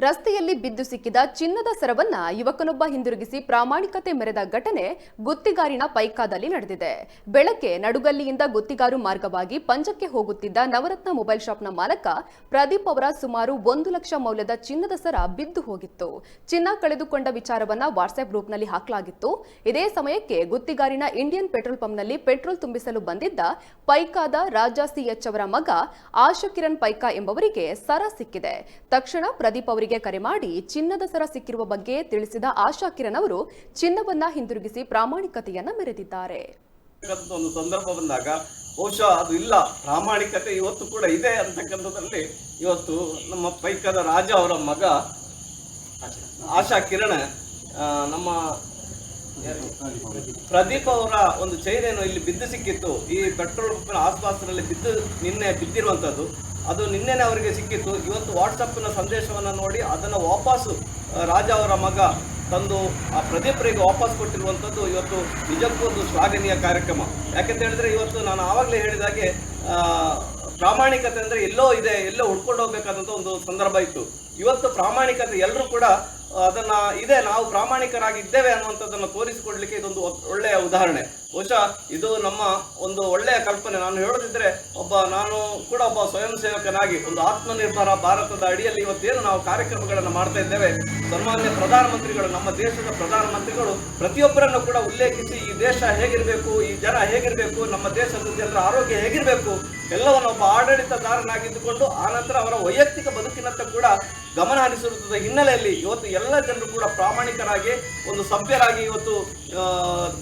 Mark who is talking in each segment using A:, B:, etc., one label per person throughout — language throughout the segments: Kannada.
A: ರಸ್ತೆಯಲ್ಲಿ ಬಿದ್ದು ಸಿಕ್ಕಿದ ಚಿನ್ನದ ಸರವನ್ನ ಯುವಕನೊಬ್ಬ ಹಿಂದಿರುಗಿಸಿ ಪ್ರಾಮಾಣಿಕತೆ ಮೆರೆದ ಘಟನೆ ಗುತ್ತಿಗಾರಿನ ಪೈಕಾದಲ್ಲಿ ನಡೆದಿದೆ. ಬೆಳಗ್ಗೆ ನಡುಗಲ್ಲಿಯಿಂದ ಗುತ್ತಿಗಾರು ಮಾರ್ಗವಾಗಿ ಪಂಜಕ್ಕೆ ಹೋಗುತ್ತಿದ್ದ ನವರತ್ನ ಮೊಬೈಲ್ ಶಾಪ್ನ ಮಾಲಕ ಪ್ರದೀಪ್ ಅವರ ಸುಮಾರು 1 ಲಕ್ಷ ಮೌಲ್ಯದ ಚಿನ್ನದ ಸರ ಬಿದ್ದು ಹೋಗಿತ್ತು. ಚಿನ್ನ ಕಳೆದುಕೊಂಡ ವಿಚಾರವನ್ನ ವಾಟ್ಸ್ಆಪ್ ಗ್ರೂಪ್ನಲ್ಲಿ ಹಾಕಲಾಗಿತ್ತು. ಇದೇ ಸಮಯಕ್ಕೆ ಗುತ್ತಿಗಾರಿನ ಇಂಡಿಯನ್ ಪೆಟ್ರೋಲ್ ಪಂಪ್ನಲ್ಲಿ ಪೆಟ್ರೋಲ್ ತುಂಬಿಸಲು ಬಂದಿದ್ದ ಪೈಕಾದ ರಾಜಾ ಸಿಎಚ್ ಅವರ ಮಗ ಆಶಾ ಕಿರಣ್ ಪೈಕಾ ಎಂಬವರಿಗೆ ಸರ ಸಿಕ್ಕಿದೆ. ತಕ್ಷಣ ಪ್ರದೀಪ್ ಅವರಿಗೆ ಕರೆ ಮಾಡಿ ಚಿನ್ನದ ಸರ ಸಿಕ್ಕಿರುವ ಬಗ್ಗೆ ತಿಳಿಸಿದ ಆಶಾ ಕಿರಣ್ ಅವರು ಚಿನ್ನವನ್ನ ಹಿಂದಿರುಗಿಸಿ ಪ್ರಾಮಾಣಿಕತೆಯನ್ನ ಮೆರೆದಿದ್ದಾರೆ.
B: ಒಂದು ಸಂದರ್ಭ ಬಂದಾಗ ಬಹುಶಃ ಅದು ಇಲ್ಲ, ಪ್ರಾಮಾಣಿಕತೆ ಇವತ್ತು ಕೂಡ ಇದೆ ಅಂತಕ್ಕಂಥದ್ರಲ್ಲಿ ಇವತ್ತು ನಮ್ಮ ಪೈಕದ ರಾಜ ಅವರ ಮಗ ಆಶಾ ಕಿರಣ್ ನಮ್ಮ ಪ್ರದೀಪ್ ಅವರ ಒಂದು ಚೈನ್ ಏನು ಇಲ್ಲಿ ಬಿದ್ದು ಸಿಕ್ಕಿತ್ತು. ಈ ಪೆಟ್ರೋಲ್ ಪಂಪಿನ ಆಸ್ಪಾಸಿನಲ್ಲಿ ನಿನ್ನೆ ಬಿದ್ದಿರುವಂಥದ್ದು ಅದು ನಿನ್ನೆನೆ ಅವರಿಗೆ ಸಿಕ್ಕಿತ್ತು. ಇವತ್ತು ವಾಟ್ಸಪ್ನ ಸಂದೇಶವನ್ನು ನೋಡಿ ಅದನ್ನು ವಾಪಸ್ಸು ರಾಜ ಅವರ ಮಗ ತಂದು ಆ ಪ್ರದೀಪರಿಗೆ ವಾಪಸ್ ಕೊಟ್ಟಿರುವಂಥದ್ದು ಇವತ್ತು ನಿಜಕ್ಕೂ ಒಂದು ಶ್ಲಾಘನೀಯ ಕಾರ್ಯಕ್ರಮ. ಯಾಕೆಂತ ಹೇಳಿದ್ರೆ ಇವತ್ತು ನಾನು ಆವಾಗಲೇ ಹೇಳಿದಾಗೆ ಪ್ರಾಮಾಣಿಕತೆ ಅಂದರೆ ಎಲ್ಲೋ ಇದೆ, ಎಲ್ಲೋ ಹುಡ್ಕೊಂಡು ಹೋಗ್ಬೇಕಾದಂಥ ಒಂದು ಸಂದರ್ಭ ಇತ್ತು. ಇವತ್ತು ಪ್ರಾಮಾಣಿಕತೆ ಎಲ್ಲರೂ ಕೂಡ ಅದನ್ನ ಇದೆ, ನಾವು ಪ್ರಾಮಾಣಿಕರಾಗಿದ್ದೇವೆ ಅನ್ನುವಂಥದ್ದನ್ನು ತೋರಿಸಿಕೊಡ್ಲಿಕ್ಕೆ ಇದೊಂದು ಒಳ್ಳೆಯ ಉದಾಹರಣೆ. ಬಹುಶಃ ಇದು ನಮ್ಮ ಒಂದು ಒಳ್ಳೆಯ ಕಲ್ಪನೆ. ನಾನು ಹೇಳೋದಿದ್ರೆ ನಾನು ಕೂಡ ಒಬ್ಬ ಸ್ವಯಂ ಸೇವಕನಾಗಿ ಒಂದು ಆತ್ಮನಿರ್ಭರ ಭಾರತದ ಅಡಿಯಲ್ಲಿ ಇವತ್ತೇನು ನಾವು ಕಾರ್ಯಕ್ರಮಗಳನ್ನು ಮಾಡ್ತಾ ಇದ್ದೇವೆ, ಸನ್ಮಾನ್ಯ ಪ್ರಧಾನಮಂತ್ರಿಗಳು, ನಮ್ಮ ದೇಶದ ಪ್ರಧಾನಮಂತ್ರಿಗಳು ಪ್ರತಿಯೊಬ್ಬರನ್ನು ಕೂಡ ಉಲ್ಲೇಖಿಸಿ ಈ ದೇಶ ಹೇಗಿರಬೇಕು, ಈ ಜನ ಹೇಗಿರಬೇಕು, ನಮ್ಮ ದೇಶದ ಜನರ ಆರೋಗ್ಯ ಹೇಗಿರಬೇಕು ಎಲ್ಲವನ್ನು ಒಬ್ಬ ಆಡಳಿತದಾರನಾಗಿದ್ದುಕೊಂಡು ಆನಂತರ ಅವರ ವೈಯಕ್ತಿಕ ಬದುಕಿನತ್ತ ಕೂಡ ಗಮನ ಹರಿಸಿರುತ್ತದೆ ಹಿನ್ನೆಲೆಯಲ್ಲಿ ಇವತ್ತು ಎಲ್ಲ ಜನರು ಕೂಡ ಪ್ರಾಮಾಣಿಕರಾಗಿ ಒಂದು ಸಭ್ಯರಾಗಿ ಇವತ್ತು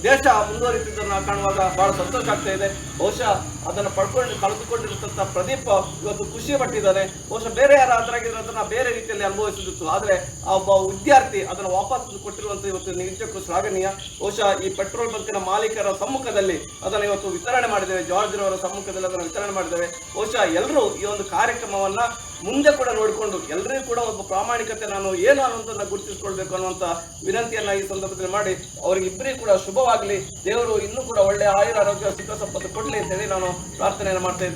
B: ದೇಶ ಮುಂದುವರಿತಿದ್ದನ್ನು ಕಾಣುವಾಗ ಬಹಳ ಸಂತೋಷ ಆಗ್ತಾ ಇದೆ. ಬಹುಶಃ ಅದನ್ನು ಕಳೆದುಕೊಂಡಿರತಕ್ಕಂಥ ಪ್ರದೀಪ್ ಇವತ್ತು ಖುಷಿ ಪಟ್ಟಿದ್ದಾರೆ. ಬಹುಶಃ ಬೇರೆ ಯಾರಾದ್ರಾಗಿದ್ರೆ ಅದನ್ನ ಬೇರೆ ರೀತಿಯಲ್ಲಿ ಅನುಭವಿಸಿದಿತ್ತು. ಆದರೆ ಆ ಒಬ್ಬ ವಿದ್ಯಾರ್ಥಿ ಅದನ್ನು ವಾಪಸ್ ಕೊಟ್ಟಿರುವಂತ ಇವತ್ತು ನಿಜಕ್ಕೂ ಶ್ಲಾಘನೀಯ. ಬಹುಶಃ ಈ ಪೆಟ್ರೋಲ್ ಬಂಕಿನ ಮಾಲೀಕರ ಸಮ್ಮುಖದಲ್ಲಿ ಅದನ್ನು ಇವತ್ತು ವಿತರಣೆ ಮಾಡಿದ್ದೇವೆ, ಜಾರ್ಜ್ ರವರ ಸಮ್ಮುಖದಲ್ಲಿ ಅದನ್ನು ವಿತರಣೆ ಮಾಡಿದ್ದೇವೆ. ಬಹುಶಃ ಎಲ್ಲರೂ ಈ ಒಂದು ಕಾರ್ಯಕ್ರಮವನ್ನ ಮುಂದೆ ಕೂಡ ನೋಡಿಕೊಂಡು ಎಲ್ಲರಿಗೂ ಕೂಡ ಒಬ್ಬ ಪ್ರಾಮಾಣಿಕತೆ ನಾನು ಏನು ಅನ್ನುವಂಥದ್ದನ್ನ ಗುರುತಿಸಿಕೊಳ್ಬೇಕು ಅನ್ನುವಂಥ ವಿನಂತಿಯನ್ನ ಈ ಸಂದರ್ಭದಲ್ಲಿ ಮಾಡಿ ಅವರಿಗೆ ಇಬ್ಬರಿಗೂ ಕೂಡ ಶುಭವಾಗಲಿ, ದೇವರು ಇನ್ನೂ ಕೂಡ ಒಳ್ಳೆಯ ಆಯುರ ಆರೋಗ್ಯ ಸುಖ ಸಂಪತ್ತು ಕೊಡಲಿ ಅಂತ ಹೇಳಿ ನಾನು ಪ್ರಾರ್ಥನೆಯನ್ನು ಮಾಡ್ತಾ ಇದ್ದೇನೆ.